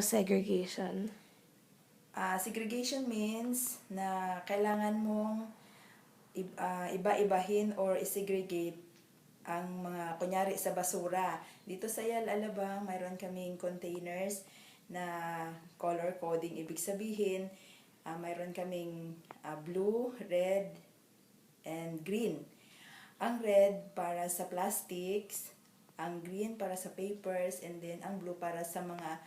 Segregation. Segregation means na kailangan mong iba-ibahin or isegregate ang mga, kunyari sa basura. Dito sa Yal Alabang, mayroon kaming containers na color coding. Ibig sabihin, mayroon kaming blue, red, and green. Ang red para sa plastics, ang green para sa papers, and then ang blue para sa mga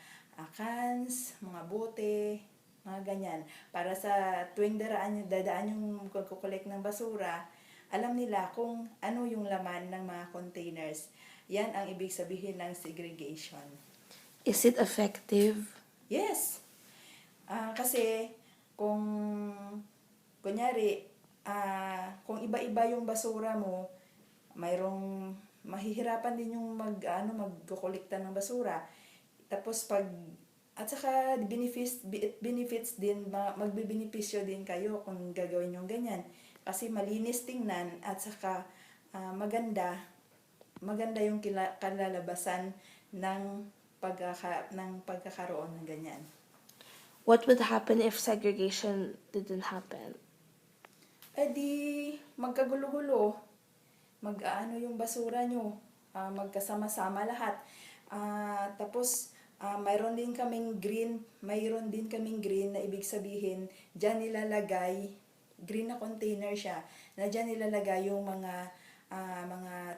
cans, mga bote, mga ganyan. Para sa tuwing dadaan yung magkukolekt ng basura, alam nila kung ano yung laman ng mga containers. Yan ang ibig sabihin ng segregation. Is it effective? Yes! Kasi kung kunyari, kung iba-iba yung basura mo, mayroong mahihirapan din yung magkokolekta ng basura. Tapos at saka benefits din, magbibenepisyo din kayo kung gagawin yung ganyan. Kasi malinis tingnan at saka maganda yung kalalabasan ng pagkakaroon ng ganyan. What would happen if segregation didn't happen? Di magkagulo-gulo, yung basura nyo, magkasama-sama lahat. Tapos mayroon din kaming green na ibig sabihin, diyan nilalagay, green na container siya, na diyan nilalagay yung mga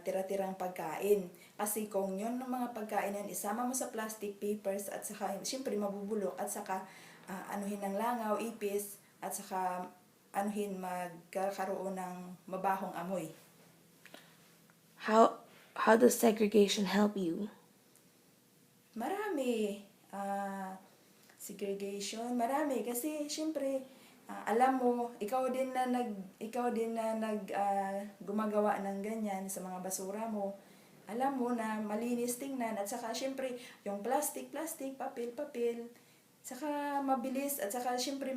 tira-tirang pagkain. Kasi kung yun ng mga pagkain yan, isama mo sa plastic, papers, at saka, siyempre mabubulok, at saka anuhin ng langaw, ipis, at saka magkakaroon ng mabahong amoy. How does segregation help you? Marami. Segregation, marami kasi syempre alam mo, ikaw din na gumagawa ng ganyan sa mga basura mo. Alam mo na malinis tingnan at saka syempre yung plastic, papel, saka mabilis at saka syempre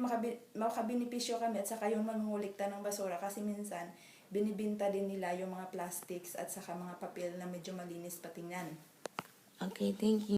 makabenepisyo kami at saka yung mangungulikta ng basura kasi minsan binibinta din nila yung mga plastics at saka mga papel na medyo malinis patingnan. Okay, thank you.